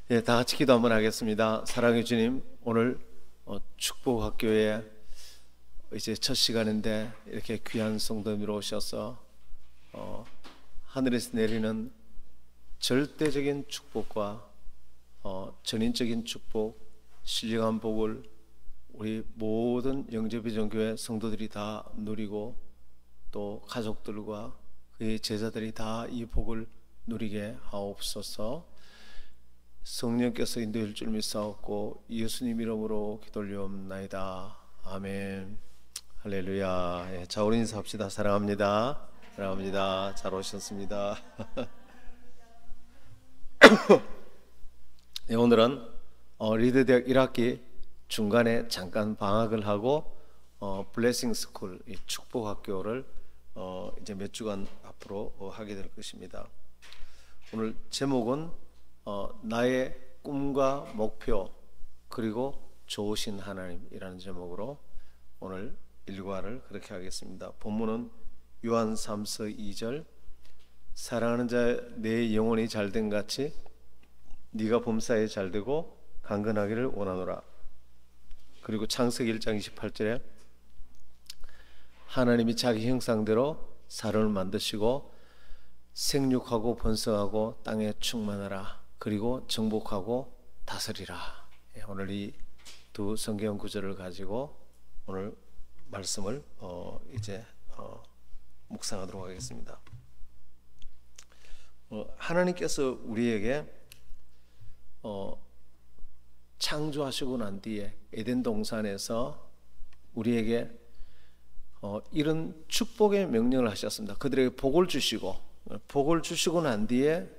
예, 다 같이 기도 한번 하겠습니다. 사랑해 주님, 오늘 축복학교에 이제 첫 시간인데 이렇게 귀한 성도님으로 오셔서 하늘에서 내리는 절대적인 축복과 전인적인 축복, 신령한 복을 우리 모든 영접비전교회 성도들이 다 누리고 또 가족들과 그의 제자들이 다 이 복을 누리게 하옵소서. 성령께서 인도할 줄 믿사옵고 예수님 이름으로 기도 올리옵나이다. 아멘. 할렐루야. 예, 자, 우리 인사합시다. 사랑합니다. 사랑합니다. 잘 오셨습니다. 네, 오늘은 리드대학 1학기 중간에 잠깐 방학을 하고 블레싱 스쿨, 이 축복학교를 이제 몇 주간 앞으로 하게 될 것입니다. 오늘 제목은 나의 꿈과 목표 그리고 좋으신 하나님이라는 제목으로 오늘 일과를 그렇게 하겠습니다. 본문은 요한 3서 2절, 사랑하는 자 내 영혼이 잘된 같이 네가 범사에 잘되고 강건하기를 원하노라. 그리고 창세기 1장 28절에 하나님이 자기 형상대로 사람을 만드시고 생육하고 번성하고 땅에 충만하라. 그리고 정복하고 다스리라. 오늘 이 두 성경 구절을 가지고 오늘 말씀을 이제 묵상하도록 하겠습니다. 하나님께서 우리에게 창조하시고 난 뒤에 에덴 동산에서 우리에게 이런 축복의 명령을 하셨습니다. 그들에게 복을 주시고 난 뒤에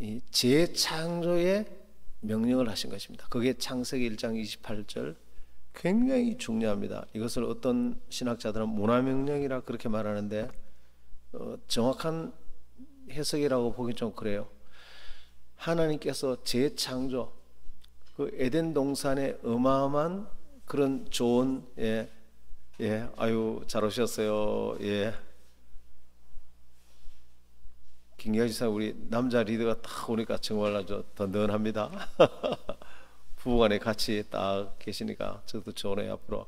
이 재창조의 명령을 하신 것입니다. 그게 창세기 1장 28절, 굉장히 중요합니다. 이것을 어떤 신학자들은 문화명령이라 그렇게 말하는데 정확한 해석이라고 보기 좀 그래요. 하나님께서 재창조, 그 에덴 동산의 어마어마한 그런 좋은 아유 잘 오셨어요. 김기아 지사 우리 남자 리더가 딱 오니까 정말 아주 든든합니다. 부부간에 같이 딱 계시니까 저도 좋네요. 앞으로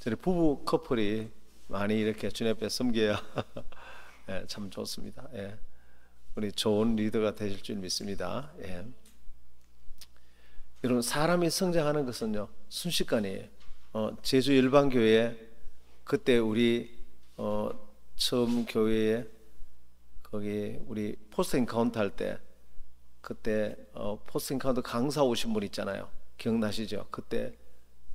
저희 부부 커플이 많이 이렇게 주님 앞에 섬겨야 참 좋습니다. 우리 좋은 리더가 되실 줄 믿습니다. 여러분, 사람이 성장하는 것은요 순식간이에요. 제주 일반교회 그때 우리 처음 교회에 거기 우리 포스트 인카운트 할 때 그때 포스트 인카운트 강사 오신 분 있잖아요. 기억나시죠? 그때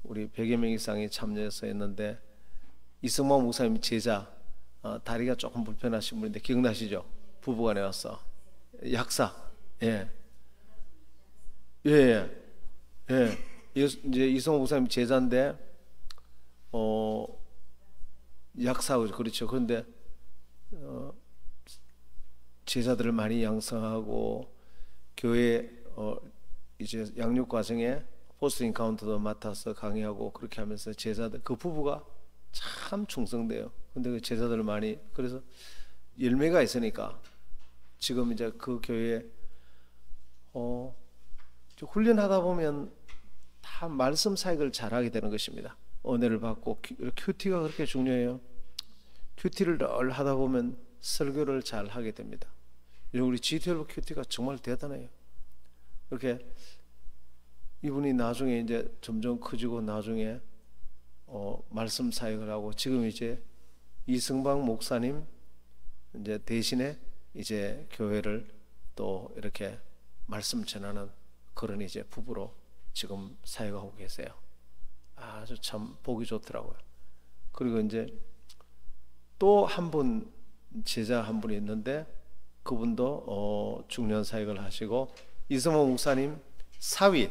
우리 100여 명 이상이 참여해서 했는데 이승만 목사님 제자, 다리가 조금 불편하신 분인데 기억나시죠? 부부간에 와서 약사, 이제 이승만 목사님 제자인데 약사, 그렇죠. 그런데 제자들을 많이 양성하고 교회 이제 양육 과정에 포스트 인카운트도 맡아서 강의하고 그렇게 하면서 제자들 그 부부가 참 충성돼요. 근데 그 제자들을 많이, 그래서 열매가 있으니까 지금 이제 그 교회에 훈련하다 보면 다 말씀 사역을 잘하게 되는 것입니다. 은혜를 받고 큐티가 그렇게 중요해요. 큐티를 늘 하다 보면 설교를 잘 하게 됩니다. 우리 G12 큐티가 정말 대단해요. 이렇게 이분이 나중에 이제 점점 커지고 나중에 말씀 사역을 하고 지금 이제 이승방 목사님 이제 대신에 이제 교회를 또 이렇게 말씀 전하는 그런 이제 부부로 지금 사역하고 계세요. 아주 참 보기 좋더라고요. 그리고 이제 또 한 분 제자 한 분이 있는데 그분도 중년 사역을 하시고 이승만 목사님 사위,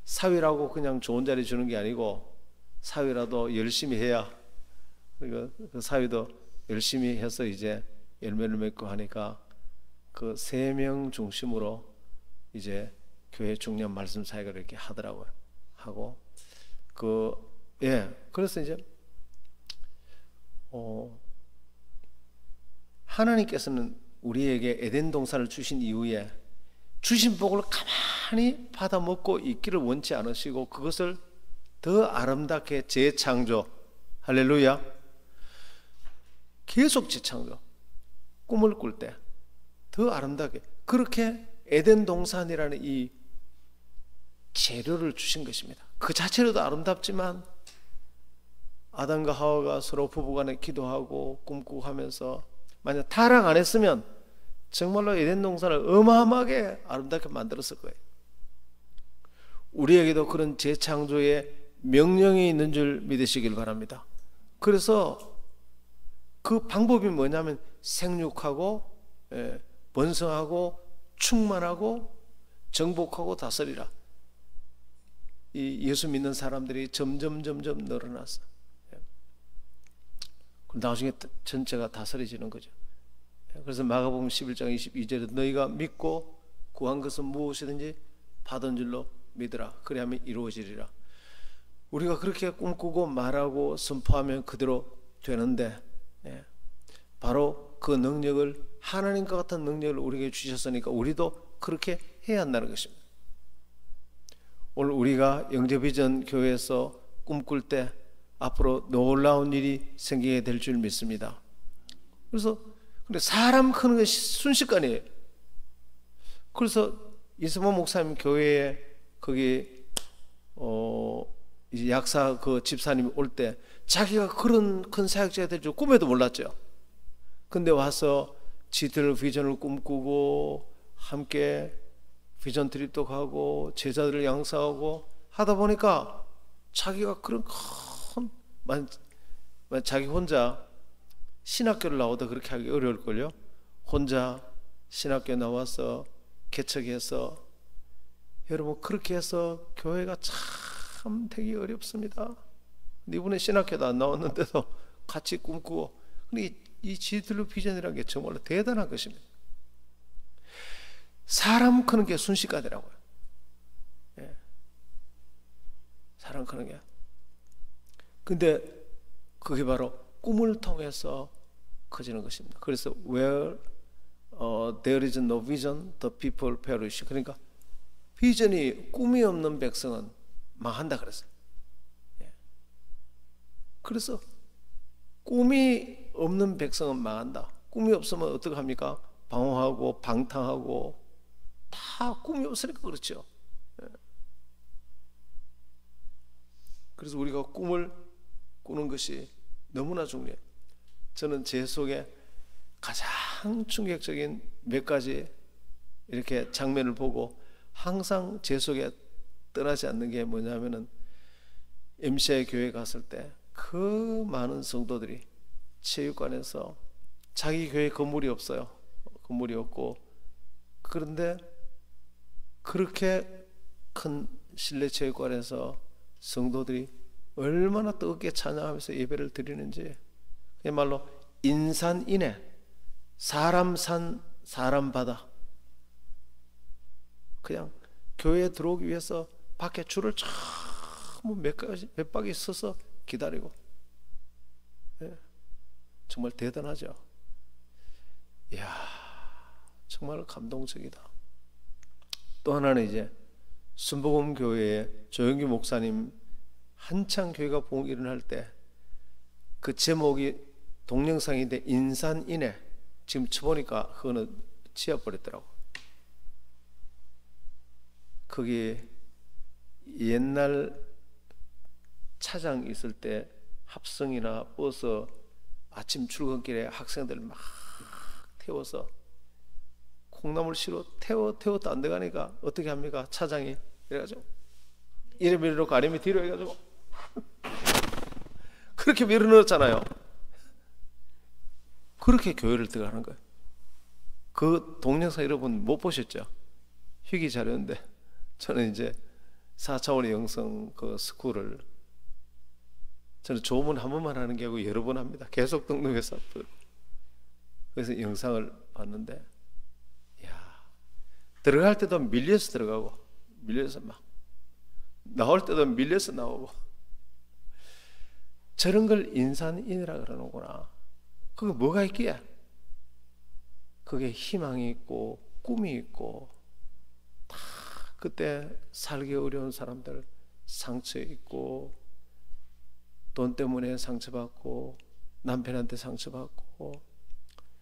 사위라고 그냥 좋은 자리 주는 게 아니고 사위라도 열심히 해야, 그리고 그 사위도 열심히 해서 이제 열매를 맺고 하니까 그 3명 중심으로 이제 교회 중년 말씀 사역을 이렇게 하더라고요. 하고 그래서 이제 하나님께서는 우리에게 에덴 동산을 주신 이후에 주신 복을 가만히 받아 먹고 있기를 원치 않으시고 그것을 더 아름답게 재창조, 할렐루야, 계속 재창조, 꿈을 꿀 때 더 아름답게 그렇게 에덴 동산이라는 이 재료를 주신 것입니다. 그 자체로도 아름답지만 아담과 하와가 서로 부부간에 기도하고 꿈꾸고 하면서 만약 타락 안 했으면 정말로 에덴 동산을 어마어마하게 아름답게 만들었을 거예요. 우리에게도 그런 재창조의 명령이 있는 줄 믿으시길 바랍니다. 그래서 그 방법이 뭐냐면 생육하고 번성하고 충만하고 정복하고 다스리라. 이 예수 믿는 사람들이 점점 늘어났어. 나중에 전체가 다스려지는 거죠. 그래서 마가복음 11장 22절에 너희가 믿고 구한 것은 무엇이든지 받은 줄로 믿으라. 그리하면 이루어지리라. 우리가 그렇게 꿈꾸고 말하고 선포하면 그대로 되는데 바로 그 능력을 하나님과 같은 능력을 우리에게 주셨으니까 우리도 그렇게 해야 한다는 것입니다. 오늘 우리가 영재비전 교회에서 꿈꿀 때 앞으로 놀라운 일이 생기게 될 줄 믿습니다. 그래서 근데 사람 크는 것이 순식간이에요. 그래서 이승모 목사님 교회에 거기 이제 약사 그 집사님이 올 때 자기가 그런 큰 사역자가 될 줄 꿈에도 몰랐죠. 근데 와서 지들 비전을 꿈꾸고 함께 비전 트립도 가고 제자들을 양성하고 하다 보니까 자기가 그런 큰 자기 혼자 신학교를 나오다 그렇게 하기 어려울걸요. 혼자 신학교 나와서 개척해서 여러분 그렇게 해서 교회가 참 되기 어렵습니다. 이번에 신학교도 안 나왔는데도 같이 꿈꾸고 근데 이 지들로 비전이라는 게 정말로 대단한 것입니다. 사람 크는 게 순식간이라고요. 사람 크는 게. 근데 그게 바로 꿈을 통해서 커지는 것입니다. 그래서 where there is no vision, the people perish. 그러니까 비전이 꿈이 없는 백성은 망한다 그랬어요. 그래서 꿈이 없는 백성은 망한다. 꿈이 없으면 어떻게 합니까? 방황하고 방탕하고 다 꿈이 없으니까 그렇죠. 그래서 우리가 꿈을 꾸는 것이 너무나 중요해요. 저는 제 속에 가장 충격적인 몇 가지 이렇게 장면을 보고 항상 제 속에 떠나지 않는 게 뭐냐면은 MCI 교회 갔을 때 그 많은 성도들이 체육관에서 자기 교회 건물이 없어요. 건물이 없고 그런데 그렇게 큰 실내 체육관에서 성도들이 얼마나 뜨겁게 찬양하면서 예배를 드리는지 그야말로 인산인해 사람 산 사람 바다 그냥 교회에 들어오기 위해서 밖에 줄을 몇 바퀴 서서 기다리고 정말 대단하죠. 이야 정말 감동적이다. 또 하나는 이제 순복음 교회의 조영기 목사님 한창 교회가 부흥이 일어날 때 그 제목이 동영상인데 인산인해 지금 쳐보니까 그거는 지워버렸더라고. 거기 옛날 차장 있을 때 합성이나 버스 아침 출근길에 학생들 막 태워서 콩나물 씨로 태워도 안 돼가니까 어떻게 합니까? 차장이 그래가지고 이래 밀어놓고 아니면 뒤로 해가지고 그렇게 밀어넣었잖아요. 그렇게 교회를 들어가는 거예요. 그 동영상 여러분 못 보셨죠? 희귀 자료인데 저는 이제 4차원의 영성 그 스쿨을 저는 조문 한 번만 하는 게 아니고 여러 번 합니다. 계속 등록해서 그래서 영상을 봤는데 야 들어갈 때도 밀려서 들어가고 밀려서 막 나올 때도 밀려서 나오고 저런 걸 인산인해라 그러는구나. 그게 뭐가 있기에? 그게 희망이 있고 꿈이 있고 그때 살기 어려운 사람들, 상처 있고 돈 때문에 상처받고 남편한테 상처받고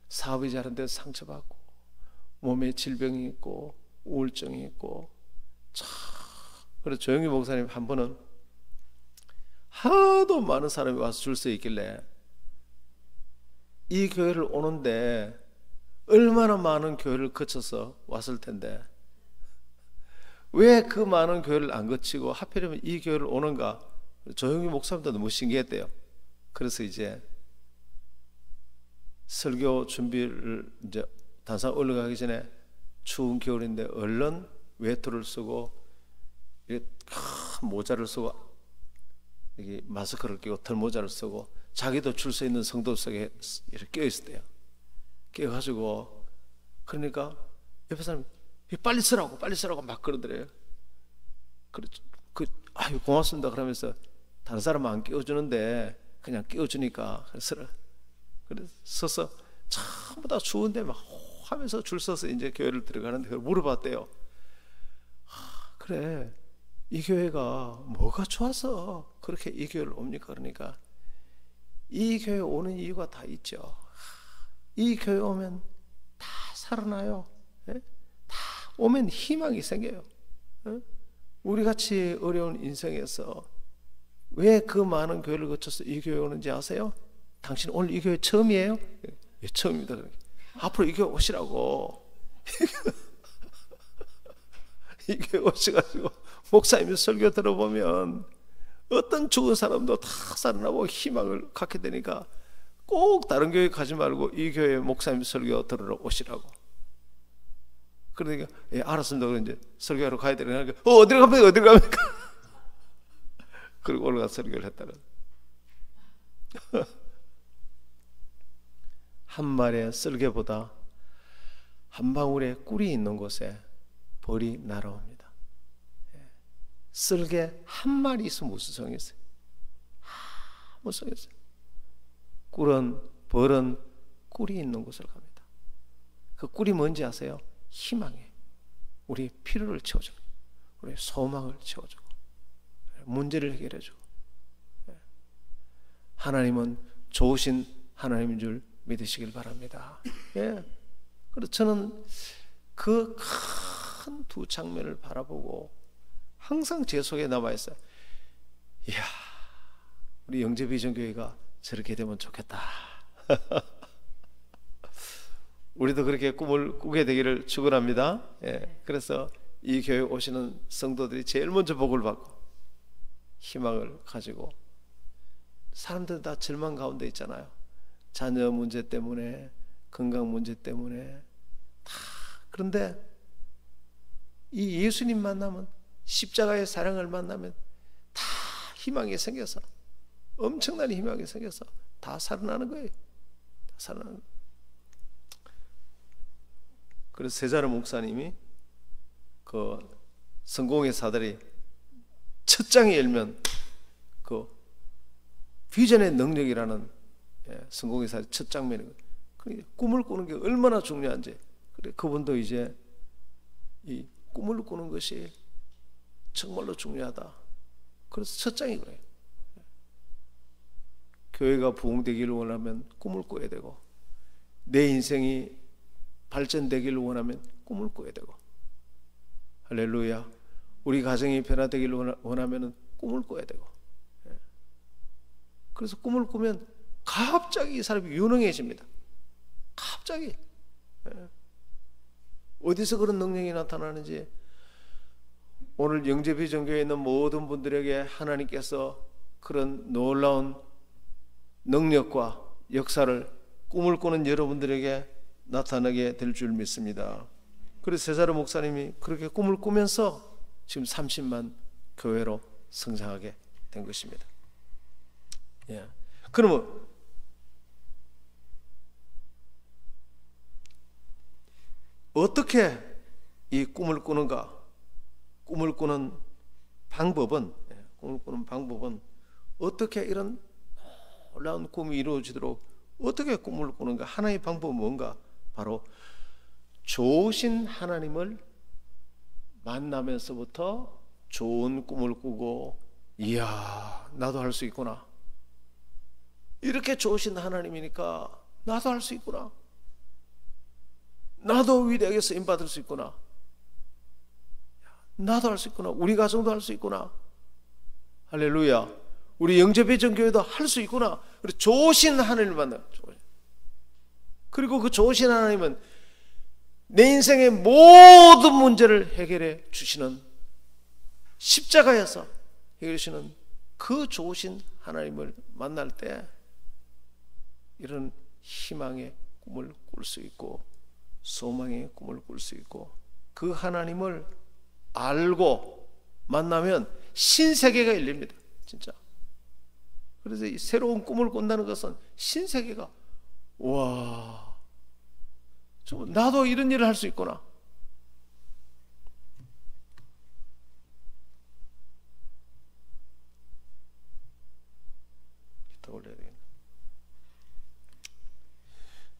사업이 잘하는데 상처받고 몸에 질병이 있고 우울증이 있고 참. 그래서 조영기 목사님 한 번은 하도 많은 사람이 와서 줄 서 있길래 이 교회를 오는데 얼마나 많은 교회를 거쳐서 왔을 텐데 왜 그 많은 교회를 안 거치고 하필이면 이 교회를 오는가. 조영기 목사님도 너무 신기했대요. 그래서 이제 설교 준비를 이제 단상 올라가기 전에 추운 겨울인데 얼른 외투를 쓰고 큰 모자를 쓰고 이게 마스크를 끼고 털 모자를 쓰고 자기도 줄 서 있는 성도 속에 이렇게 껴 있었대요. 껴가지고 그러니까 옆에 사람이 빨리 쓰라고 막 그러더래요. 아유 고맙습니다 그러면서 다른 사람은 안 끼워주는데 그냥 끼워주니까 그래서 서서 전부 다 추운데 막 하면서 줄 서서 이제 교회를 들어가는데 그걸 물어봤대요. 그래 이 교회가 뭐가 좋아서 그렇게 이 교회를 옵니까? 그러니까 이 교회 오는 이유가 다 있죠. 이 교회 오면 다 살아나요. 다 오면 희망이 생겨요. 우리같이 어려운 인생에서 왜 그 많은 교회를 거쳐서 이 교회 오는지 아세요? 당신 오늘 이 교회 처음이에요? 예, 처음입니다. 앞으로 이 교회 오시라고. 이 교회 오셔가지고 목사님이 설교 들어보면 어떤 죽은 사람도 다 살아나고 희망을 갖게 되니까 꼭 다른 교회 가지 말고 이 교회 목사님 설교 들으러 오시라고. 그러니까 예, 알았습니다. 그럼 이제 설교하러 가야 되니까 어디로 갑니까? 그리고 올라가 설교를 했다는. 한 마리의 쓸개보다 한 방울의 꿀이 있는 곳에 벌이 날아옵니다. 쓸개 한 마리 있으면 무슨 성이 있어요? 아무 성이 없어요. 벌은 꿀이 있는 곳을 갑니다. 그 꿀이 뭔지 아세요? 희망이에요. 우리의 필요를 채워주고 우리의 소망을 채워주고 문제를 해결해주고. 하나님은 좋으신 하나님인 줄 믿으시길 바랍니다. 예. 그래서 저는 그 큰 두 장면을 바라보고 항상 제 속에 남아있어요. 이야, 우리 영재비전교회가 저렇게 되면 좋겠다. 우리도 그렇게 꿈을 꾸게 되기를 축원합니다. 예. 그래서 이 교회 오시는 성도들이 제일 먼저 복을 받고 희망을 가지고. 사람들은 다 절망 가운데 있잖아요. 자녀 문제 때문에, 건강 문제 때문에 다. 그런데 이 예수님 만나면, 십자가의 사랑을 만나면 다 희망이 생겨서, 엄청난 희망이 생겨서 다 살아나는 거예요. 다 살아나는 거예요. 그래서 세자르 목사님이 그 성공의 사다리 첫 장이 열면 그 비전의 능력이라는 성공의 사다리 첫 장면이거든요. 꿈을 꾸는 게 얼마나 중요한지. 그래 그분도 이제 이 꿈을 꾸는 것이 정말로 중요하다. 그래서 첫 장이 그래요. 교회가 부흥되기를 원하면 꿈을 꿔야 되고, 내 인생이 발전되기를 원하면 꿈을 꿔야 되고, 할렐루야. 우리 가정이 변화되기를 원하면 꿈을 꿔야 되고. 그래서 꿈을 꾸면 갑자기 이 사람이 유능해집니다. 갑자기. 어디서 그런 능력이 나타나는지 오늘 영재비전교회에 있는 모든 분들에게 하나님께서 그런 놀라운 능력과 역사를 꿈을 꾸는 여러분들에게 나타나게 될 줄 믿습니다. 그래서 세자르 목사님이 그렇게 꿈을 꾸면서 지금 30만 교회로 성장하게 된 것입니다. 예. 그러면 어떻게 이 꿈을 꾸는가? 꿈을 꾸는 방법은 어떻게 이런 놀라운 꿈이 이루어지도록 어떻게 꿈을 꾸는가? 하나의 방법은 뭔가? 바로 좋으신 하나님을 만나면서부터 좋은 꿈을 꾸고, 이야, 나도 할 수 있구나. 이렇게 좋으신 하나님이니까 나도 할 수 있구나. 나도 위대하게 쓰임 받을 수 있구나. 나도 할 수 있구나. 우리 가정도 할 수 있구나. 할렐루야. 우리 영접의정교회도 할 수 있구나. 그리고 좋으신 하나님을 만나요. 그리고 그 좋으신 하나님은 내 인생의 모든 문제를 해결해 주시는, 십자가에서 해결해 주시는 그 좋으신 하나님을 만날 때 이런 희망의 꿈을 꿀 수 있고 소망의 꿈을 꿀 수 있고, 그 하나님을 알고 만나면 신세계가 열립니다. 진짜. 그래서 이 새로운 꿈을 꾼다는 것은 신세계가, 와, 나도 이런 일을 할 수 있구나. 더 올려야 되겠네.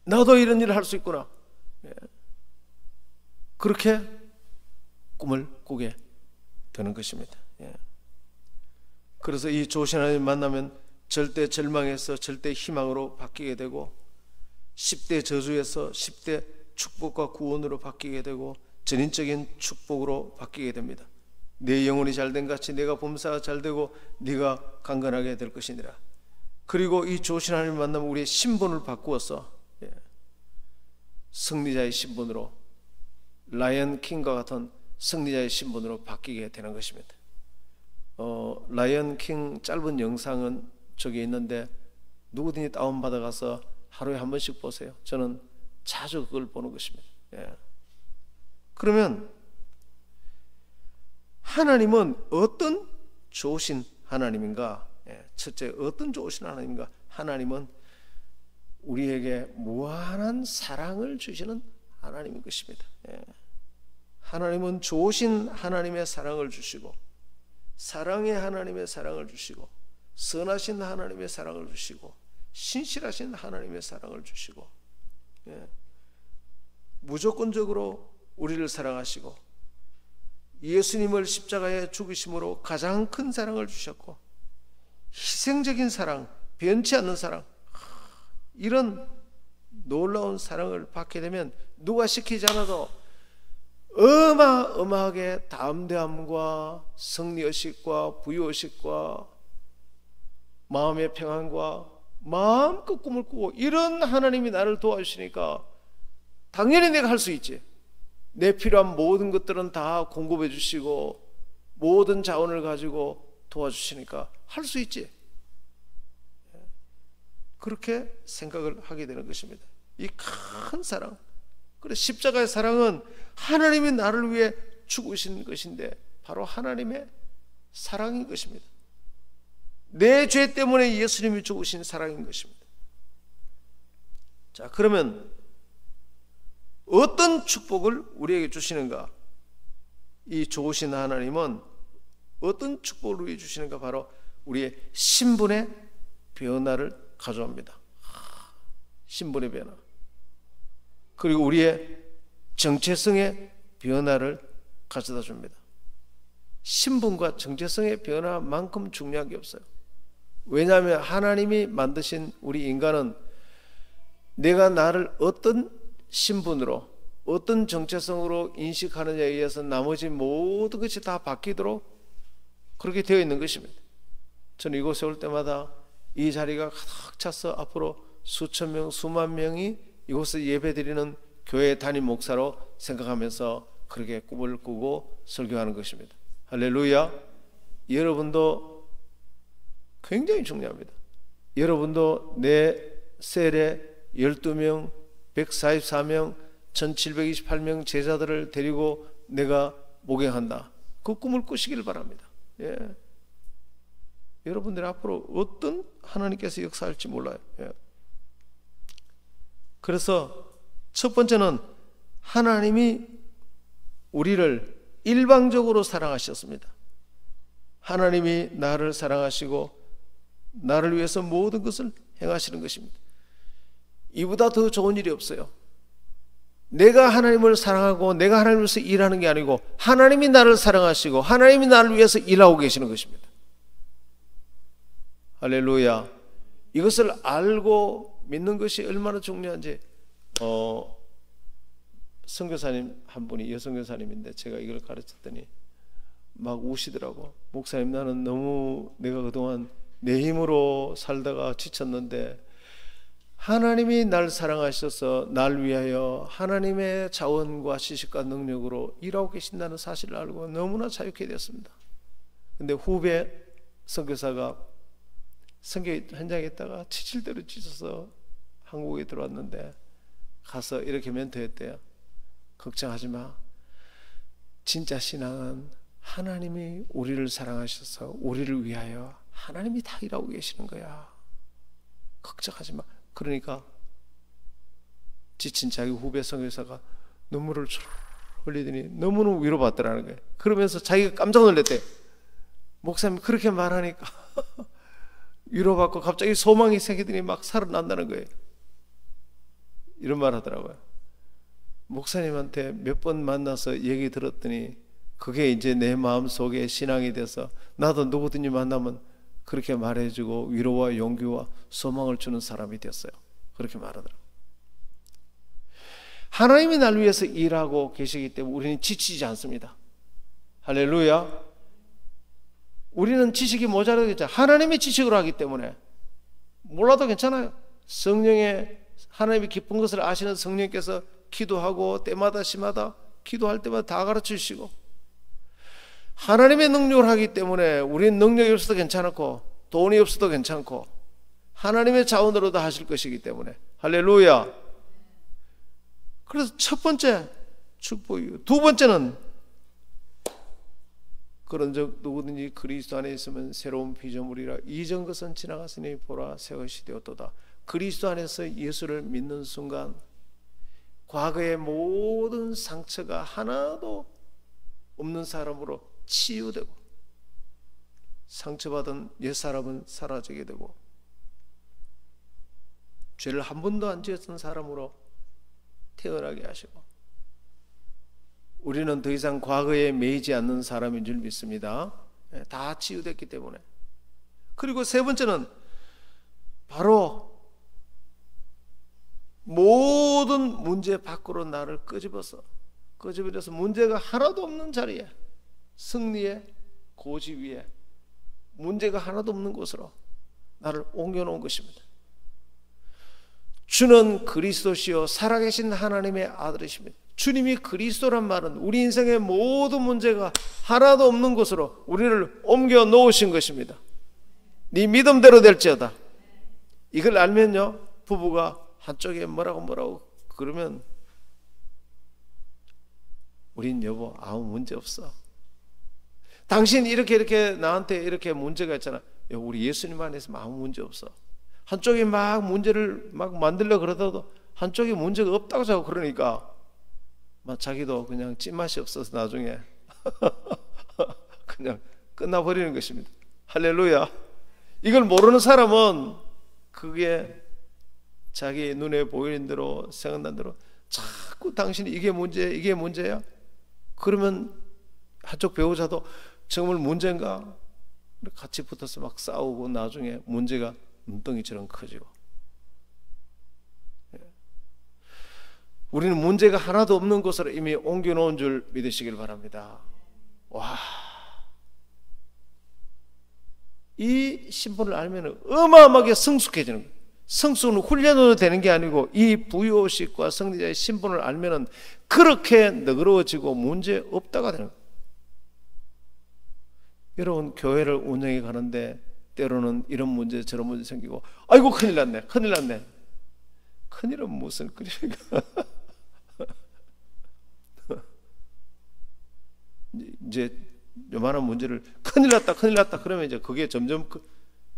나도 이런 일을 할 수 있구나. 그렇게 꿈을 꾸게 되는 것입니다. 그래서 이 좋으신 하나님 만나면 절대 절망에서 절대 희망으로 바뀌게 되고, 10대 저주에서 10대 축복과 구원으로 바뀌게 되고, 전인적인 축복으로 바뀌게 됩니다. 내 영혼이 잘된 같이 내가 범사가 잘되고 네가 강건하게 될 것이니라. 그리고 이 좋으신 하나님을 만나면 우리의 신분을 바꾸어서 승리자의 신분으로, 라이언 킹과 같은 승리자의 신분으로 바뀌게 되는 것입니다. 라이언 킹 짧은 영상은 저기 있는데 누구든지 다운받아 가서 하루에 한 번씩 보세요. 저는 자주 그걸 보는 것입니다. 그러면 하나님은 어떤 좋으신 하나님인가? 첫째, 어떤 좋으신 하나님인가? 하나님은 우리에게 무한한 사랑을 주시는 하나님인 것입니다. 하나님은 좋으신 하나님의 사랑을 주시고, 사랑의 하나님의 사랑을 주시고, 선하신 하나님의 사랑을 주시고, 신실하신 하나님의 사랑을 주시고, 무조건적으로 우리를 사랑하시고, 예수님을 십자가에 죽으심으로 가장 큰 사랑을 주셨고, 희생적인 사랑, 변치 않는 사랑, 이런 놀라운 사랑을 받게 되면 누가 시키지 않아도 어마어마하게 담대함과 승리의식과 부유의식과 마음의 평안과 마음껏 꿈을 꾸고, 이런 하나님이 나를 도와주시니까 당연히 내가 할 수 있지. 내 필요한 모든 것들은 다 공급해 주시고 모든 자원을 가지고 도와주시니까 할 수 있지. 그렇게 생각을 하게 되는 것입니다. 이 큰 사랑, 그래 십자가의 사랑은 하나님이 나를 위해 죽으신 것인데 바로 하나님의 사랑인 것입니다. 내 죄 때문에 예수님이 죽으신 사랑인 것입니다. 자, 그러면 어떤 축복을 우리에게 주시는가? 이 좋으신 하나님은 어떤 축복을 우리에게 주시는가? 바로 우리의 신분의 변화를 가져옵니다. 신분의 변화, 그리고 우리의 정체성의 변화를 가져다 줍니다. 신분과 정체성의 변화만큼 중요한 게 없어요. 왜냐하면 하나님이 만드신 우리 인간은 내가 나를 어떤 신분으로, 어떤 정체성으로 인식하느냐에 의해서 나머지 모든 것이 다 바뀌도록 그렇게 되어 있는 것입니다. 저는 이곳에 올 때마다 이 자리가 가득 차서 앞으로 수천 명, 수만 명이 이곳에 예배드리는 교회 담임 목사로 생각하면서 그렇게 꿈을 꾸고 설교하는 것입니다. 할렐루야. 여러분도 굉장히 중요합니다. 여러분도 내 셀에 12명, 144명, 1728명 제자들을 데리고 내가 목양한다, 그 꿈을 꾸시길 바랍니다. 여러분들이 앞으로 어떤 하나님께서 역사할지 몰라요. 그래서 첫 번째는 하나님이 우리를 일방적으로 사랑하셨습니다. 하나님이 나를 사랑하시고 나를 위해서 모든 것을 행하시는 것입니다. 이보다 더 좋은 일이 없어요. 내가 하나님을 사랑하고 내가 하나님을 위해서 일하는 게 아니고 하나님이 나를 사랑하시고 하나님이 나를 위해서 일하고 계시는 것입니다. 할렐루야. 이것을 알고 믿는 것이 얼마나 중요한지 선교사님 한 분이 여선교사님인데 제가 이걸 가르쳤더니 막 우시더라고. 목사님, 나는 너무 내가 그동안 내 힘으로 살다가 지쳤는데 하나님이 날 사랑하셔서 날 위하여 하나님의 자원과 지식과 능력으로 일하고 계신다는 사실을 알고 너무나 자유케 되었습니다. 근데 후배 선교사가 선교 현장에 있다가 지칠대로 지쳐서 한국에 들어왔는데 가서 이렇게 멘토했대요. 걱정하지 마. 진짜 신앙은 하나님이 우리를 사랑하셔서 우리를 위하여 하나님이 다 일하고 계시는 거야. 걱정하지 마. 그러니까 지친 자기 후배 선교사가 눈물을 흘리더니 너무너무 위로받더라는 거예요. 그러면서 자기가 깜짝 놀랐대. 목사님 그렇게 말하니까 위로받고 갑자기 소망이 생기더니 막 살아난다는 거예요. 이런 말 하더라고요. 목사님한테 몇 번 만나서 얘기 들었더니 그게 이제 내 마음속에 신앙이 돼서 나도 누구든지 만나면 그렇게 말해주고 위로와 용기와 소망을 주는 사람이 됐어요. 그렇게 말하더라고요. 하나님이 나를 위해서 일하고 계시기 때문에 우리는 지치지 않습니다. 할렐루야. 우리는 지식이 모자라도 괜찮아요. 하나님의 지식으로 하기 때문에 몰라도 괜찮아요. 성령의 하나님이 기쁜 것을 아시는 성령께서 기도하고 때마다 시마다 기도할 때마다 다 가르쳐 주시고 하나님의 능력을 하기 때문에 우리는 능력이 없어도 괜찮고 돈이 없어도 괜찮고 하나님의 자원으로도 하실 것이기 때문에 할렐루야. 그래서 첫 번째 축복이고 두 번째는 그런즉 누구든지 그리스도 안에 있으면 새로운 피조물이라 이전 것은 지나갔으니 보라 새 것이 되었도다. 그리스도 안에서 예수를 믿는 순간 과거의 모든 상처가 하나도 없는 사람으로 치유되고 상처받은 옛사람은 사라지게 되고 죄를 한 번도 안 지었던 사람으로 태어나게 하시고 우리는 더 이상 과거에 매이지 않는 사람인 줄 믿습니다. 다 치유됐기 때문에. 그리고 세 번째는 바로 모든 문제 밖으로 나를 끄집어내서 문제가 하나도 없는 자리에 승리의 고지 위에 문제가 하나도 없는 곳으로 나를 옮겨놓은 것입니다. 주는 그리스도시요 살아계신 하나님의 아들이십니다. 주님이 그리스도란 말은 우리 인생의 모든 문제가 하나도 없는 곳으로 우리를 옮겨 놓으신 것입니다. 네 믿음대로 될지어다. 이걸 알면요 부부가 한쪽에 뭐라고 그러면 우린 여보 아무 문제 없어. 당신 이렇게 나한테 이렇게 문제가 있잖아. 우리 예수님 안에서 아무 문제 없어. 한쪽이 막 문제를 막 만들려고 그러다도 한쪽이 문제가 없다고 자꾸 그러니까 막 자기도 그냥 찐맛이 없어서 나중에 그냥 끝나버리는 것입니다. 할렐루야. 이걸 모르는 사람은 그게 자기 눈에 보이는 대로 생각난 대로 자꾸 당신이 이게 문제야? 그러면 한쪽 배우자도 정말 문제인가? 같이 붙어서 막 싸우고 나중에 문제가 눈덩이처럼 커지고. 우리는 문제가 하나도 없는 곳으로 이미 옮겨놓은 줄 믿으시길 바랍니다. 와, 이 신분을 알면 어마어마하게 성숙해지는 거예요. 성숙은 훈련으로 되는 게 아니고 이 부요식과 성리자의 신분을 알면 그렇게 너그러워지고 문제 없다가 되는 거예요. 여러분 교회를 운영해 가는데 때로는 이런 문제 저런 문제 생기고 아이고 큰일 났네. 큰일은 무슨 큰일인가. 이제 요만한 문제를 큰일 났다 그러면 이제 그게 점점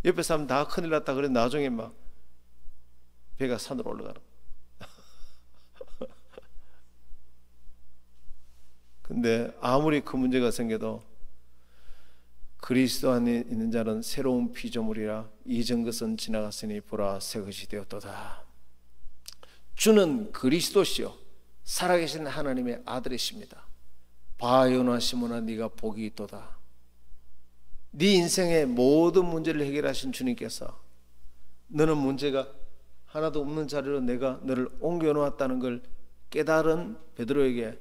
옆에 사람 다 큰일 났다 그래 나중에 막 배가 산으로 올라가는. 근데 아무리 그 문제가 생겨도 그리스도 안에 있는 자는 새로운 피조물이라 이전 것은 지나갔으니 보라 새 것이 되었도다. 주는 그리스도시요 살아계신 하나님의 아들이십니다. 바요나 시몬아 네가 복이 있도다. 네 인생의 모든 문제를 해결하신 주님께서 너는 문제가 하나도 없는 자리로 내가 너를 옮겨놓았다는 걸 깨달은 베드로에게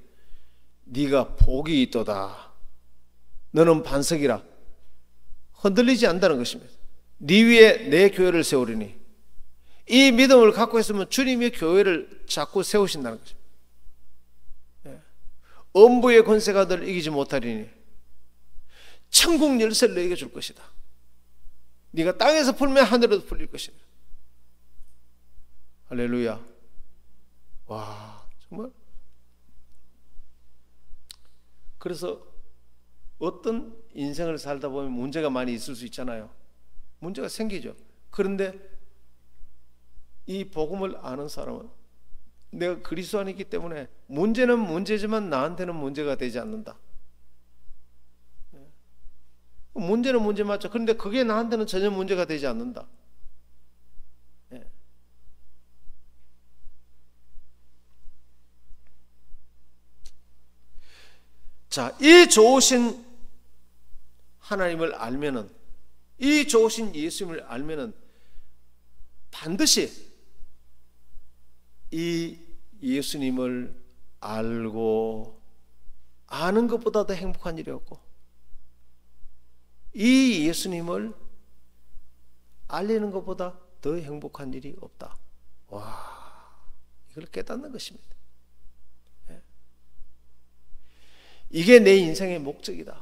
네가 복이 있도다. 너는 반석이라 흔들리지 않는다는 것입니다. 네 위에 내 교회를 세우리니, 이 믿음을 갖고 있으면 주님이 교회를 자꾸 세우신다는 것입니다. 음부의 권세가 너를 이기지 못하리니 천국 열쇠를 너에게 줄 것이다. 네가 땅에서 풀면 하늘에도 풀릴 것이다. 할렐루야. 와, 정말. 그래서 어떤 인생을 살다 보면 문제가 많이 있을 수 있잖아요. 문제가 생기죠. 그런데 이 복음을 아는 사람은 내가 그리스도 안이기 때문에 문제는 문제지만 나한테는 문제가 되지 않는다. 문제는 문제 맞죠. 그런데 그게 나한테는 전혀 문제가 되지 않는다. 자, 이 좋으신 하나님을 알면은, 이 좋으신 예수님을 알면은 반드시 이 예수님을 알고 아는 것보다 더 행복한 일이 없고, 이 예수님을 알리는 것보다 더 행복한 일이 없다. 와, 이걸 깨닫는 것입니다. 이게 내 인생의 목적이다.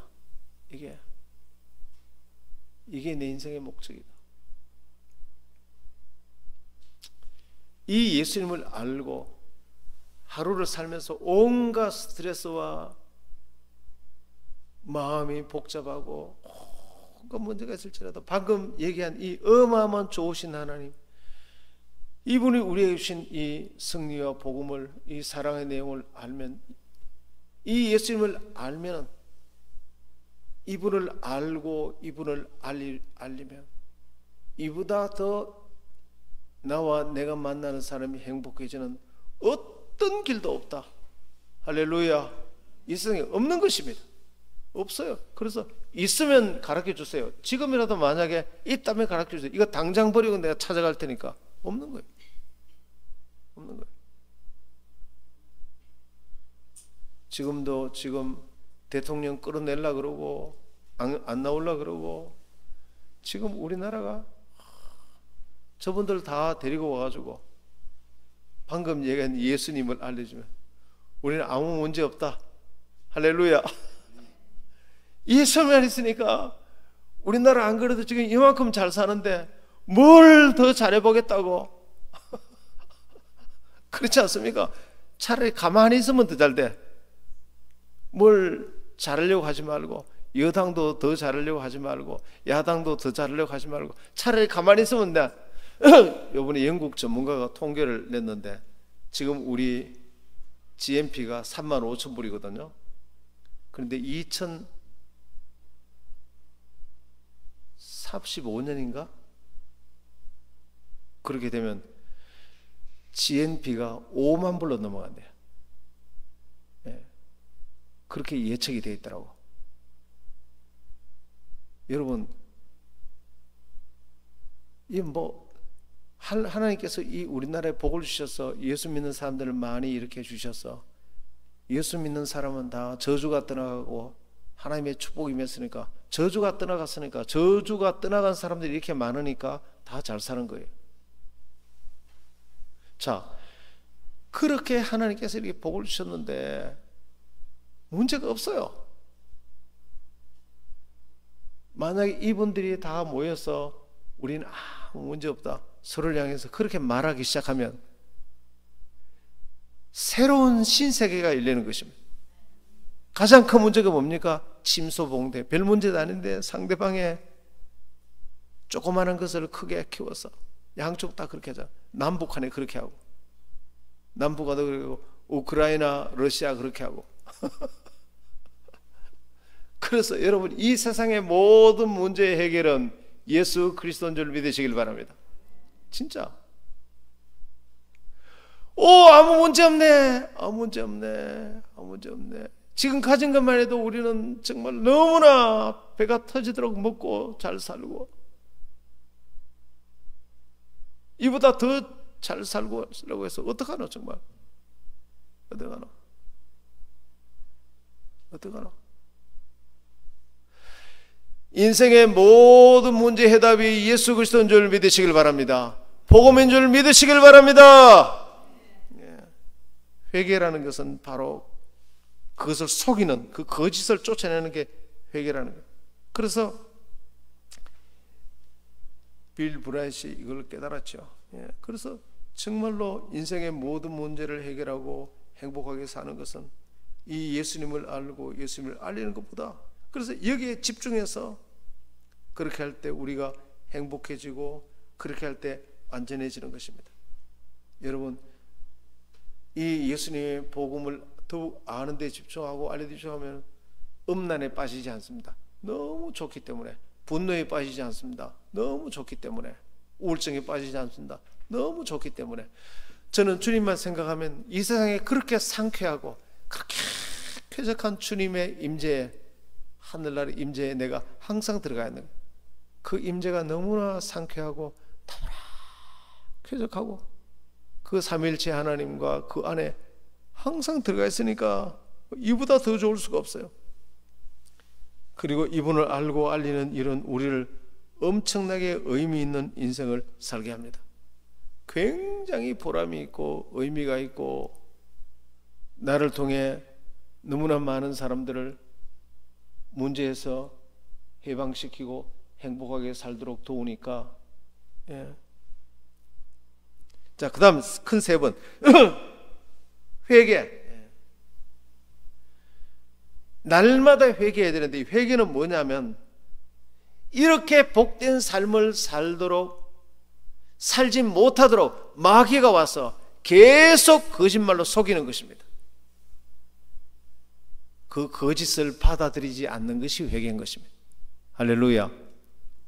이게 내 인생의 목적이다. 이 예수님을 알고 하루를 살면서 온갖 스트레스와 마음이 복잡하고 온갖 문제가 있을지라도 방금 얘기한 이 어마어마한 좋으신 하나님, 이분이 우리에게 주신 이 승리와 복음을, 이 사랑의 내용을 알면, 이 예수님을 알면, 이분을 알고 이분을 알리면 이보다 더 나와 내가 만나는 사람이 행복해지는 어떤 길도 없다. 할렐루야. 이 세상에 없는 것입니다. 없어요. 그래서 있으면 가르쳐 주세요. 지금이라도 만약에 있다면 가르쳐 주세요. 이거 당장 버리고 내가 찾아갈 테니까. 없는 거예요. 없는 거예요. 지금도 대통령 끌어내려고 그러고 안 나오려고 그러고, 지금 우리나라가 저분들 다 데리고 와가지고 방금 얘기한 예수님을 알려주면 우리는 아무 문제 없다. 할렐루야. 예수님을 있으니까 우리나라 안 그래도 지금 이만큼 잘 사는데 뭘 더 잘해보겠다고. 그렇지 않습니까? 차라리 가만히 있으면 더 잘 돼. 뭘 잘하려고 하지 말고, 여당도 더 잘하려고 하지 말고, 야당도 더 잘하려고 하지 말고, 차라리 가만히 있으면 돼. 이번에 영국 전문가가 통계를 냈는데 지금 우리 GNP가 35,000불이거든요. 그런데 2045년인가? 그렇게 되면 GNP가 5만 불로 넘어간대요. 네. 그렇게 예측이 되어 있더라고. 여러분, 이 하나님께서 이 우리나라에 복을 주셔서 예수 믿는 사람들을 많이 일으켜 주셔서 예수 믿는 사람은 다 저주가 떠나가고 하나님의 축복이 임했으니까, 저주가 떠나갔으니까, 저주가 떠나간 사람들이 이렇게 많으니까 다 잘 사는 거예요. 자, 그렇게 하나님께서 이렇게 복을 주셨는데 문제가 없어요. 만약에 이분들이 다 모여서 우리는 아무 문제 없다, 서로를 향해서 그렇게 말하기 시작하면 새로운 신세계가 열리는 것입니다. 가장 큰 문제가 뭡니까? 침소봉대. 별 문제도 아닌데 상대방의 조그마한 것을 크게 키워서 양쪽 다 그렇게 하자. 남북한에 그렇게 하고, 남북한도 그리고 우크라이나, 러시아 그렇게 하고. 그래서 여러분, 이 세상의 모든 문제의 해결은 예수 그리스도인 줄 믿으시길 바랍니다. 진짜 아무 문제 없네. 아무 문제 없네. 아무 문제 없네. 지금 가진 것만 해도 우리는 정말 너무나 배가 터지도록 먹고 잘 살고, 이보다 더 잘 살고 하려고 해서 어떡하노? 정말 어떡하노? 어떡하노? 인생의 모든 문제 해답이 예수 그리스도인 줄 믿으시길 바랍니다. 복음인 줄 믿으시길 바랍니다. 회개라는 것은 바로 그것을 속이는, 그 거짓을 쫓아내는 게 회개라는 거예요. 그래서 빌 브라이트이 이걸 깨달았죠. 그래서 정말로 인생의 모든 문제를 해결하고 행복하게 사는 것은 이 예수님을 알고 예수님을 알리는 것보다, 그래서 여기에 집중해서 그렇게 할 때 우리가 행복해지고 그렇게 할 때 안전해지는 것입니다. 여러분, 이 예수님의 복음을 더욱 아는 데 집중하고 알리는 데 집중하면 음란에 빠지지 않습니다. 너무 좋기 때문에. 분노에 빠지지 않습니다. 너무 좋기 때문에. 우울증에 빠지지 않습니다. 너무 좋기 때문에. 저는 주님만 생각하면 이 세상에 그렇게 상쾌하고 그렇게 쾌적한 주님의 임재에, 하늘나라의 임재에 내가 항상 들어가 있는, 그 임재가 너무나 상쾌하고 너무나 쾌적하고 그 삼위일체 하나님과 그 안에 항상 들어가 있으니까 이보다 더 좋을 수가 없어요. 그리고 이분을 알고 알리는 이런 우리를 엄청나게 의미 있는 인생을 살게 합니다. 굉장히 보람이 있고 의미가 있고, 나를 통해 너무나 많은 사람들을 문제에서 해방시키고 행복하게 살도록 도우니까. 자, 그 다음 큰 세 번. 회개. 날마다 회개해야 되는데, 이 회개는 뭐냐면 이렇게 복된 삶을 살지 못하도록 마귀가 와서 계속 거짓말로 속이는 것입니다. 그 거짓을 받아들이지 않는 것이 회개인 것입니다. 할렐루야.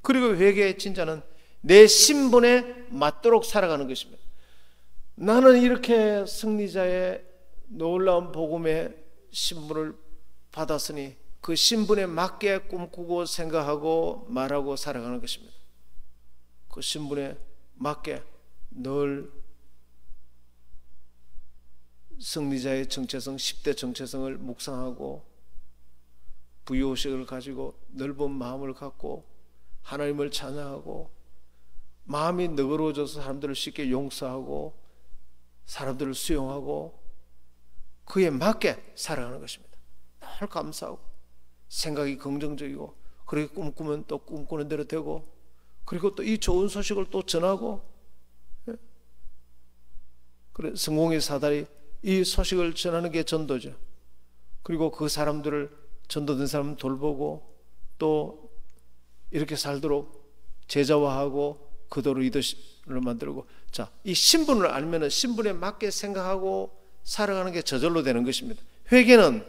그리고 회개의 진짜는 내 신분에 맞도록 살아가는 것입니다. 나는 이렇게 승리자의 놀라운 복음의 신분을 받았으니 그 신분에 맞게 꿈꾸고 생각하고 말하고 살아가는 것입니다. 그 신분에 맞게 늘 승리자의 정체성, 10대 정체성을 묵상하고 부유의식을 가지고 넓은 마음을 갖고 하나님을 찬양하고, 마음이 너그러워져서 사람들을 쉽게 용서하고 사람들을 수용하고 그에 맞게 살아가는 것입니다. 늘 감사하고 생각이 긍정적이고, 그렇게 꿈꾸면 또 꿈꾸는 대로 되고, 그리고 또 이 좋은 소식을 또 전하고. 그래, 성공의 사다리, 이 소식을 전하는 게 전도죠. 그리고 그 사람들을, 전도된 사람 돌보고 또 이렇게 살도록 제자화하고 그도로 리더십을 만들고. 자, 이 신분을 알면 신분에 맞게 생각하고 살아가는 게 저절로 되는 것입니다. 회개는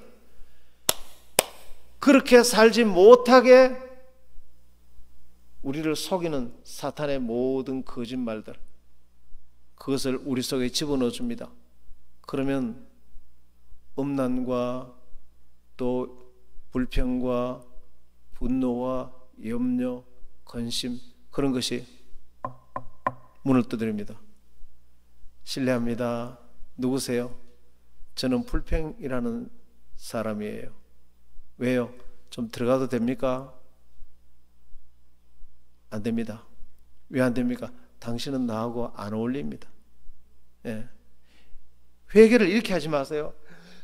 그렇게 살지 못하게 우리를 속이는 사탄의 모든 거짓말들, 그것을 우리 속에 집어넣어 줍니다. 그러면 음란과 또 불평과 분노와 염려, 근심, 그런 것이 문을 두드립니다. 실례합니다. 누구세요? 저는 불평이라는 사람이에요. 왜요? 좀 들어가도 됩니까? 안 됩니다. 왜 안 됩니까? 당신은 나하고 안 어울립니다. 회개를 이렇게 하지 마세요.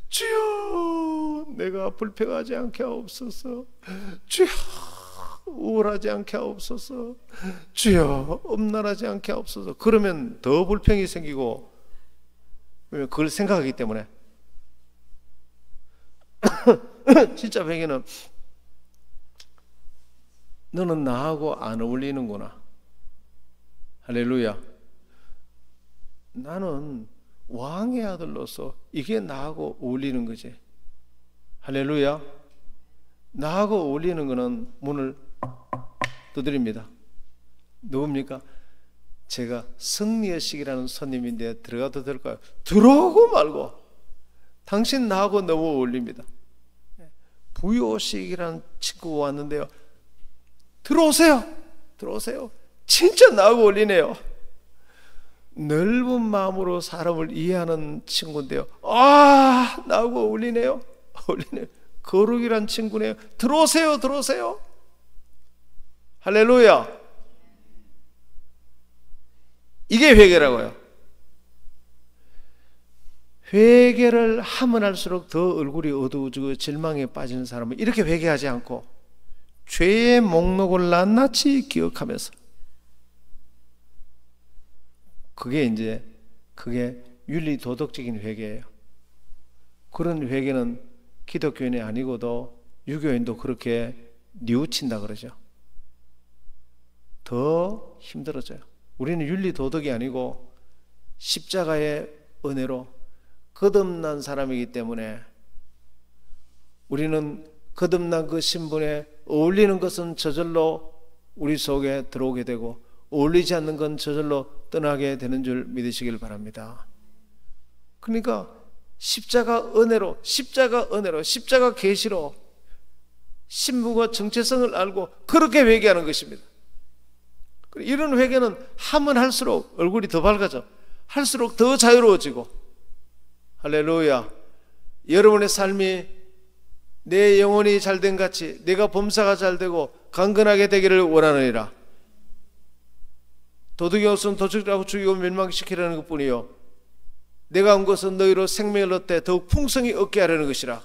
주여, 내가 불평하지 않게 하옵소서. 주여, 우울하지 않게 하옵소서. 주여, 음란하지 않게 하옵소서. 그러면 더 불평이 생기고, 그걸 생각하기 때문에. 진짜 회개는 너는 나하고 안 어울리는구나. 할렐루야. 나는 왕의 아들로서 이게 나하고 어울리는 거지. 할렐루야. 나하고 어울리는 거는 문을 두드립니다. 누굽니까? 제가 성리의식이라는 손님인데 들어가도 될까요? 들어오고 말고. 당신 나하고 너무 어울립니다. 부요식이라는 친구가 왔는데요, 들어오세요. 들어오세요. 진짜 나하고 어울리네요. 넓은 마음으로 사람을 이해하는 친구인데요, 나하고 어울리네요. 어울리네요. 거룩이란 친구네요. 들어오세요. 들어오세요. 할렐루야. 이게 회개라고요. 회개를 하면 할수록 더 얼굴이 어두워지고 절망에 빠지는 사람은 이렇게 회개하지 않고 죄의 목록을 낱낱이 기억하면서, 그게 윤리 도덕적인 회개예요. 그런 회개는 기독교인이 아니고도 유교인도 그렇게 뉘우친다 그러죠. 더 힘들어져요. 우리는 윤리 도덕이 아니고 십자가의 은혜로 거듭난 사람이기 때문에 우리는 거듭난 그 신분에 어울리는 것은 저절로 우리 속에 들어오게 되고 어울리지 않는 건 저절로 떠나게 되는 줄 믿으시길 바랍니다. 그러니까 십자가 은혜로, 십자가 계시로 신분과 정체성을 알고 그렇게 회개하는 것입니다. 이런 회개는 하면 할수록 얼굴이 더 밝아져, 할수록 더 자유로워지고. 할렐루야. 여러분의 삶이 내 영혼이 잘된 같이 내가 범사가 잘되고 강건하게 되기를 원하느니라. 도둑이 없으면 도둑질하고 죽이고 멸망시키려는 것뿐이요, 내가 온 것은 너희로 생명을 얻되 더욱 풍성히 얻게 하려는 것이라.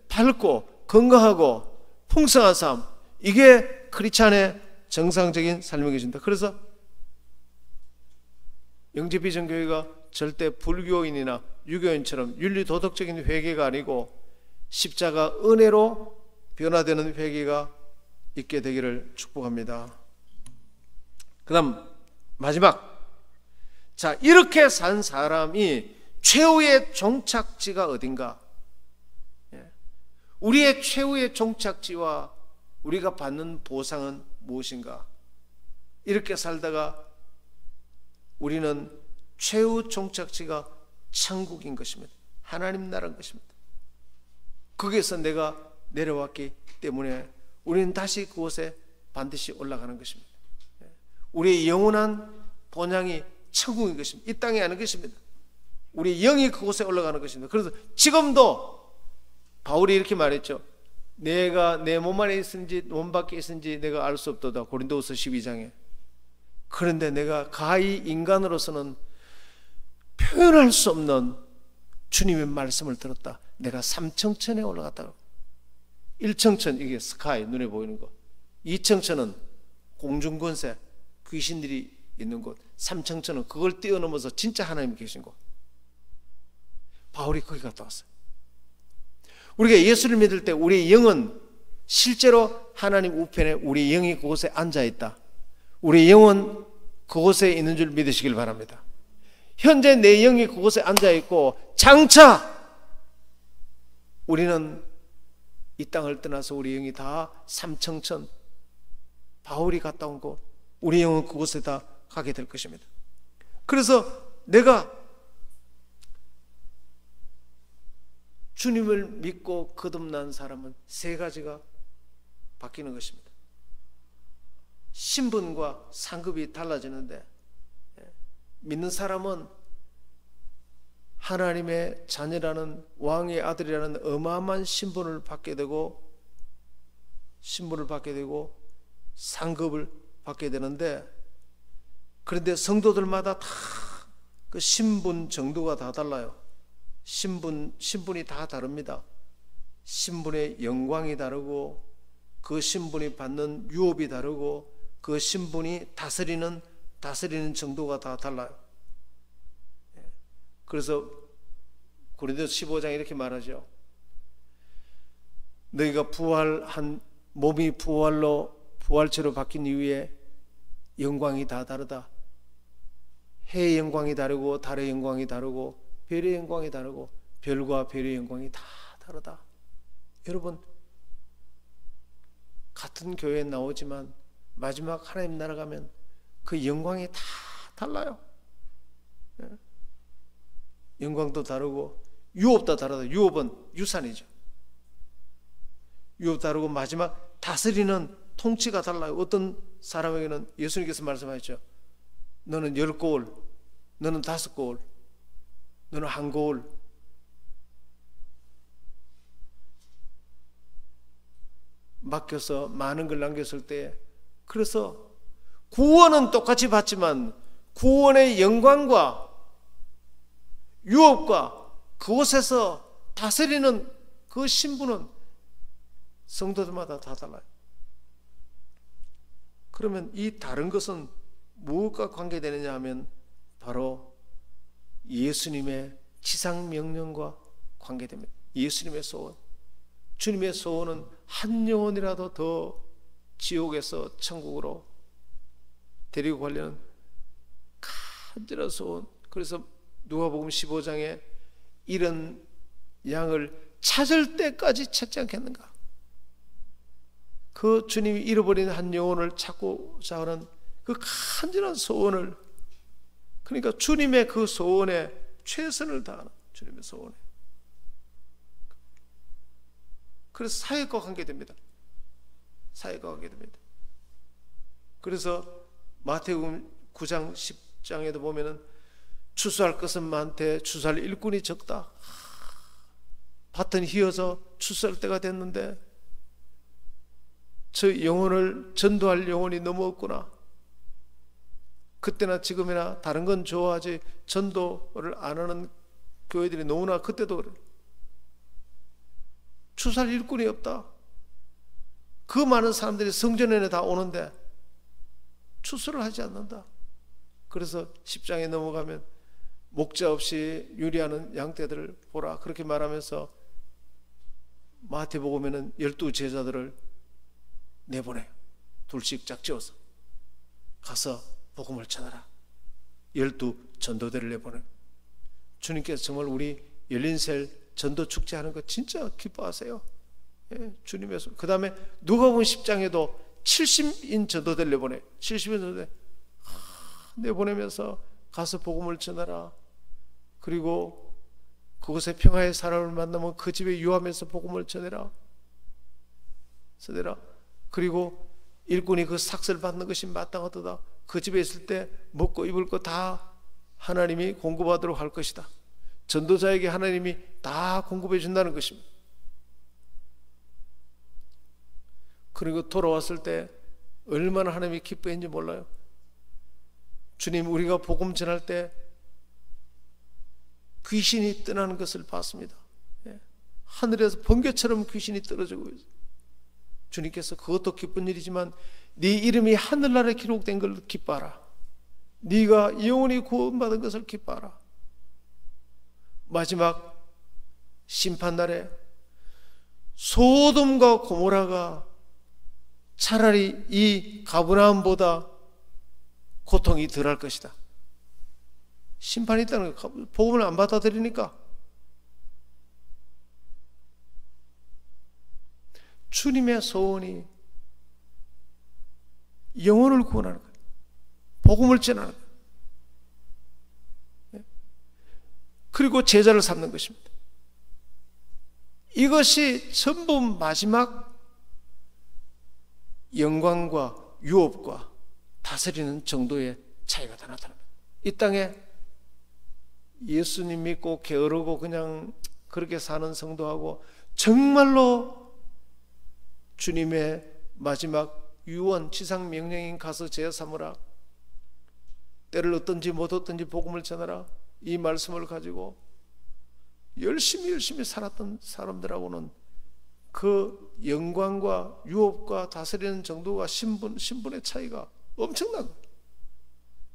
밝고 건강하고 풍성한 삶, 이게 크리스찬의 정상적인 삶인 것입니다. 그래서 영지비전교회가 절대 불교인이나 유교인처럼 윤리 도덕적인 회개가 아니고 십자가 은혜로 변화되는 회개가 있게 되기를 축복합니다. 그 다음 마지막, 자, 이렇게 산 사람이 최후의 종착지가 어딘가? 우리의 최후의 종착지와 우리가 받는 보상은 무엇인가? 이렇게 살다가 우리는 최후 종착지가 천국인 것입니다. 하나님 나라인 것입니다. 거기에서 내가 내려왔기 때문에 우리는 다시 그곳에 반드시 올라가는 것입니다. 우리의 영원한 본향이 천국인 것입니다. 이 땅이 아닌 것입니다. 우리 영이 그곳에 올라가는 것입니다. 그래서 지금도 바울이 이렇게 말했죠. 내가 내 몸 안에 있는지 몸 밖에 있는지 내가 알 수 없도다. 고린도후서 12장에. 그런데 내가 가히 인간으로서는 표현할 수 없는 주님의 말씀을 들었다. 내가 삼청천에 올라갔다. 1청천, 이게 스카이, 눈에 보이는 것. 2청천은 공중권세, 귀신들이 있는 곳. 3청천은 그걸 뛰어넘어서 진짜 하나님이 계신 곳. 바울이 거기 갔다 왔어요. 우리가 예수를 믿을 때 우리의 영은 실제로 하나님 우편에 우리 영이 그곳에 앉아있다. 우리 영은 그곳에 있는 줄 믿으시길 바랍니다. 현재 내 영이 그곳에 앉아있고 장차 우리는 이 땅을 떠나서 우리 영이 다 삼청천, 바울이 갔다 온 곳, 우리 영은 그곳에 다 가게 될 것입니다. 그래서 내가 주님을 믿고 거듭난 사람은 세 가지가 바뀌는 것입니다. 신분과 상급이 달라지는데, 믿는 사람은 하나님의 자녀라는, 왕의 아들이라는 어마어마한 신분을 받게 되고 상급을 받게 되는데, 그런데 성도들마다 다 그 신분 정도가 다 달라요. 신분이 다 다릅니다. 신분의 영광이 다르고 그 신분이 받는 유업이 다르고 그 신분이 다스리는 정도가 다 달라요. 그래서 고린도서 15장 이렇게 말하죠. 너희가 부활한 몸이 부활체로 바뀐 이후에 영광이 다 다르다. 해의 영광이 다르고 달의 영광이 다르고 별의 영광이 다르고 별과 별의 영광이 다 다르다. 여러분, 같은 교회에 나오지만 마지막 하나님 나라 가면 그 영광이 다 달라요. 영광도 다르고 유업도 다르다. 유업은 유산이죠. 유업 다르고 마지막 다스리는 통치가 달라요. 어떤 사람에게는 예수님께서 말씀하셨죠. 너는 10고을, 너는 5고을, 너는 1고을. 맡겨서 많은 걸 남겼을 때, 그래서 구원은 똑같이 받지만 구원의 영광과 유업과 그곳에서 다스리는 그 신분은 성도들마다 다 달라요. 그러면 이 다른 것은 무엇과 관계되느냐 하면 바로 예수님의 지상 명령과 관계됩니다. 예수님의 소원, 주님의 소원은 한 영혼이라도 더 지옥에서 천국으로 데리고 가려는 간절한 소원. 그래서 누가복음 15장에 이런 양을 찾을 때까지 찾지 않겠는가? 그 주님이 잃어버린 한 영혼을 찾고자 하는 그 간절한 소원을, 그러니까 주님의 그 소원에 최선을 다하는 주님의 소원에, 그래서 사역과 관계됩니다. 사역과 관계됩니다. 그래서 마태복음 9장 10장에도 보면은 추수할 것은 많되 추수할 일꾼이 적다. 밭은 휘어져 추수할 때가 됐는데 저 영혼을 전도할 영혼이 너무 없구나. 그때나 지금이나 다른 건 좋아하지 전도를 안 하는 교회들이 너무나 그때도 그래. 추수할 일꾼이 없다. 그 많은 사람들이 성전에 다 오는데 추수를 하지 않는다. 그래서 10장에 넘어가면 목자 없이 유리하는 양떼들을 보라 그렇게 말하면서 마태복음에는 12제자들을 내보내요. 둘씩 짝지어서 가서 복음을 전하라. 12 전도대를 내보내요. 주님께서 정말 우리 열린셀 전도 축제 하는 거 진짜 기뻐하세요. 예, 주님의 그 다음에 누가복음 10장에도 70인 전도대를 내보내요. 70인 전도대 내보내면서 가서 복음을 전하라. 그리고 그곳에 평화의 사람을 만나면 그 집에 유하면서 복음을 전해라. 그리고 일꾼이 그 삭슬 받는 것이 마땅하도다. 그 집에 있을 때 먹고 입을 거 다 하나님이 공급하도록 할 것이다. 전도자에게 하나님이 다 공급해 준다는 것입니다. 그리고 돌아왔을 때 얼마나 하나님이 기뻐했는지 몰라요. 주님, 우리가 복음 전할 때 귀신이 떠나는 것을 봤습니다. 하늘에서 번개처럼 귀신이 떨어지고 있어요. 주님께서 그것도 기쁜 일이지만 네 이름이 하늘나라에 기록된 걸 기뻐하라. 네가 영원히 구원받은 것을 기뻐하라. 마지막 심판날에 소돔과 고모라가 차라리 이 가브나움보다 고통이 덜할 것이다. 심판이 있다는 거, 복음을 안 받아들이니까. 주님의 소원이 영혼을 구원하는 거예요. 복음을 전하는 거예요. 그리고 제자를 삼는 것입니다. 이것이 전부 마지막 영광과 유업과 다스리는 정도의 차이가 다 나타납니다. 이 땅에 예수님 믿고 게으르고 그냥 그렇게 사는 성도하고 정말로 주님의 마지막 유언 지상 명령인 가서 제자 삼으라, 때를 얻든지 못 얻든지 복음을 전하라, 이 말씀을 가지고 열심히 살았던 사람들하고는 그 영광과 유업과 다스리는 정도가 신분의 차이가 엄청난 거예요.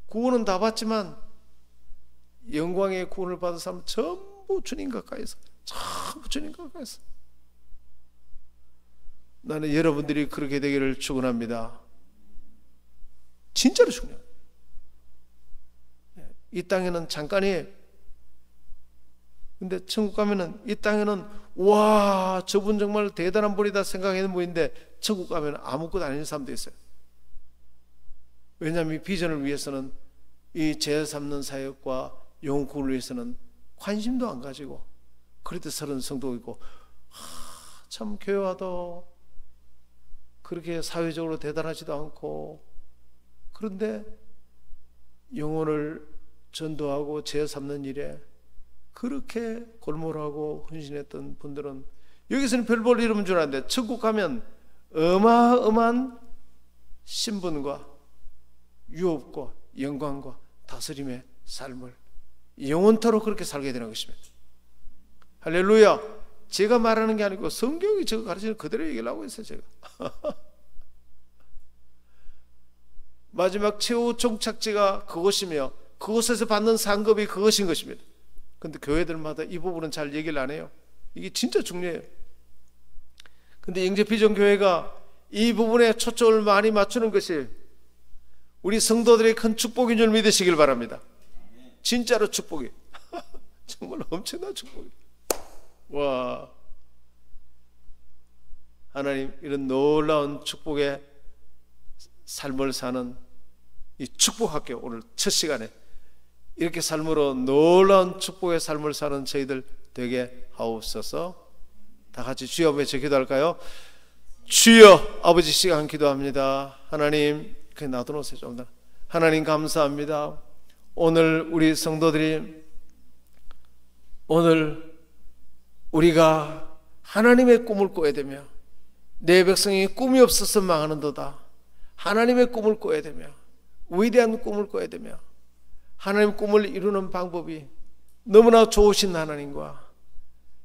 구원은 다 받지만 영광의 구원을 받은 사람은 전부 주님 가까이서, 전부 주님 가까이서. 나는 여러분들이 그렇게 되기를 축원합니다. 진짜로 중요해요. 이 땅에는 잠깐이에요. 근데 천국 가면은, 이 땅에는 와 저분 정말 대단한 분이다 생각하는 분인데 천국 가면 아무것도 아닌 사람도 있어요. 왜냐하면 이 비전을 위해서는, 이 죄 삼는 사역과 영혼구원을 위해서는 관심도 안 가지고, 그래도 서른 성도이고, 참 교회와도 그렇게 사회적으로 대단하지도 않고, 그런데 영혼을 전도하고 죄 삼는 일에 그렇게 골몰하고 헌신했던 분들은 여기서는 별 볼 일 없는 줄 알았는데 천국 가면 어마어마한 신분과 유업과 영광과 다스림의 삶을 영원토록 그렇게 살게 되는 것입니다. 할렐루야. 제가 말하는 게 아니고 성경이 저거 가르치는 그대로 얘기를 하고 있어요. 제가 마지막 최후 종착지가 그것이며 그곳에서 받는 상급이 그것인 것입니다. 그런데 교회들마다 이 부분은 잘 얘기를 안 해요. 이게 진짜 중요해요. 근데 영재비전교회가 이 부분에 초점을 많이 맞추는 것이 우리 성도들의 큰 축복인 줄 믿으시길 바랍니다. 진짜로 축복이 정말 엄청난 축복이. 와, 하나님 이런 놀라운 축복의 삶을 사는 이 축복학교, 오늘 첫 시간에 이렇게 삶으로 놀라운 축복의 삶을 사는 저희들 되게 하옵소서. 다 같이 주여 앞에 기도할까요? 주여. 아버지, 시간 기도합니다. 하나님, 그냥 놔둬놓으세요. 좀 더. 하나님 감사합니다. 오늘 우리 성도들이, 오늘 우리가 하나님의 꿈을 꿔야 되며 내 백성이 꿈이 없어서 망하는도다. 하나님의 꿈을 꿔야 되며 위대한 꿈을 꿔야 되며 하나님 꿈을 이루는 방법이 너무나 좋으신 하나님과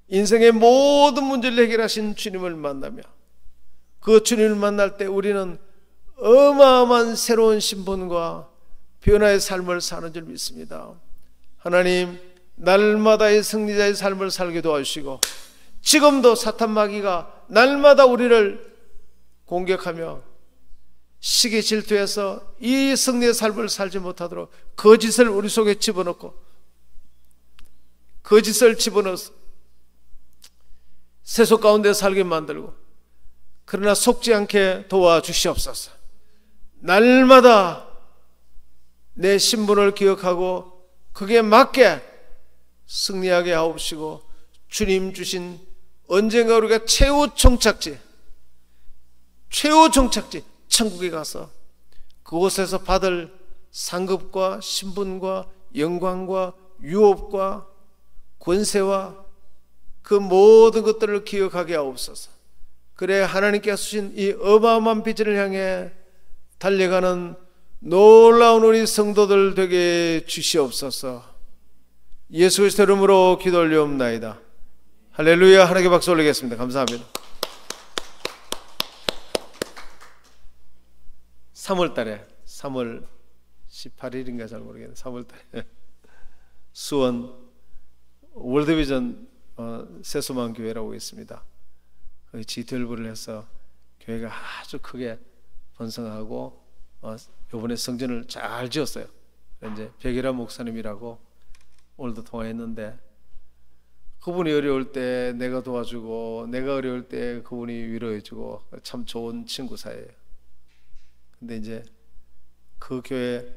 인생의 모든 문제를 해결하신 주님을 만나며 그 주님을 만날 때 우리는 어마어마한 새로운 신분과 변화의 삶을 사는 줄 믿습니다. 하나님, 날마다의 승리자의 삶을 살게 도와주시고 지금도 사탄 마귀가 날마다 우리를 공격하며 시기 질투해서 이 승리의 삶을 살지 못하도록 거짓을 우리 속에 집어넣고 거짓을 집어넣어서 세속 가운데 살게 만들고, 그러나 속지 않게 도와주시옵소서. 날마다 내 신분을 기억하고 그게 맞게 승리하게 하옵시고, 주님 주신 언젠가 우리가 최후 종착지 천국에 가서 그곳에서 받을 상급과 신분과 영광과 유업과 권세와 그 모든 것들을 기억하게 하옵소서. 그래 하나님께서 주신 이 어마어마한 비전을 향해 달려가는 놀라운 우리 성도들 되게 주시옵소서. 예수 그리스도 이름으로 기도 올리옵나이다. 할렐루야. 하나님께 박수 올리겠습니다. 감사합니다. 3월달에 3월 18일인가 잘 모르겠네. 3월달에 수원 월드비전 세수만 교회라고 있습니다. 거기 G12를 해서 교회가 아주 크게 번성하고 이번에 성전을 잘 지었어요. 이제 백일환 목사님이라고 오늘도 통화했는데, 그분이 어려울 때 내가 도와주고 내가 어려울 때 그분이 위로해주고 참 좋은 친구 사이예요. 근데 이제 그 교회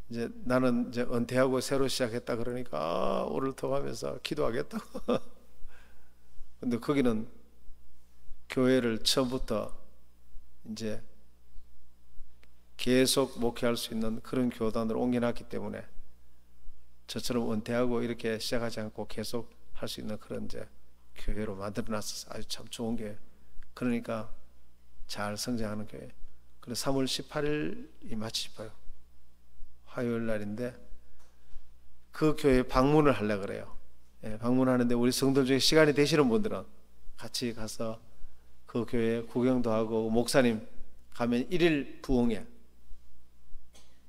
이제 나는 이제 은퇴하고 새로 시작했다 그러니까 오늘 통화하면서 기도하겠다고. 근데 거기는 교회를 처음부터 이제 계속 목회할 수 있는 그런 교단으로 옮겨놨기 때문에 저처럼 은퇴하고 이렇게 시작하지 않고 계속 할 수 있는 그런 이제 교회로 만들어놨어서 아주 참 좋은 교회. 그러니까 잘 성장하는 교회. 그래서 3월 18일이 마치 싶어요. 화요일 날인데 그 교회에 방문을 하려고 그래요. 예, 방문하는데 우리 성도들 중에 시간이 되시는 분들은 같이 가서 그 교회 구경도 하고, 목사님 가면 1일 부흥회,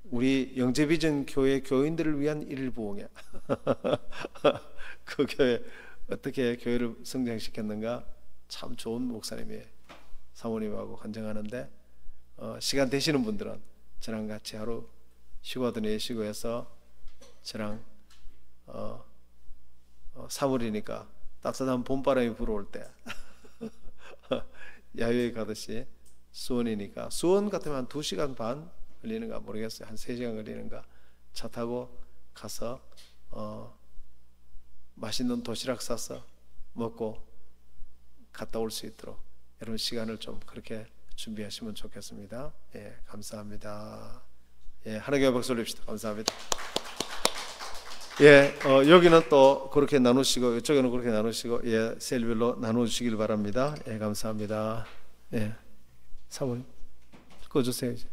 우리 영재비전 교회 교인들을 위한 1일 부흥회. 그 교회 어떻게 교회를 성장시켰는가 참 좋은 목사님이에요. 사모님하고 간증하는데 시간 되시는 분들은 저랑 같이 하루 쉬고도 내쉬고 해서 저랑 3월이니까 따뜻한 봄바람이 불어올 때 야외에 가듯이 수원이니까, 수원 같으면 한 2시간 반 걸리는가 모르겠어요. 한 3시간 걸리는가. 차 타고 가서 맛있는 도시락 싸서 먹고 갔다 올 수 있도록 여러분 시간을 좀 그렇게 준비하시면 좋겠습니다. 예, 감사합니다. 예, 하나님께 박수 올립시다. 감사합니다. 예, 여기는 또 그렇게 나누시고 이쪽에는 그렇게 나누시고 예, 셀별로 나눠주시길 바랍니다. 예, 감사합니다. 예, 사모님 꺼주세요 이제.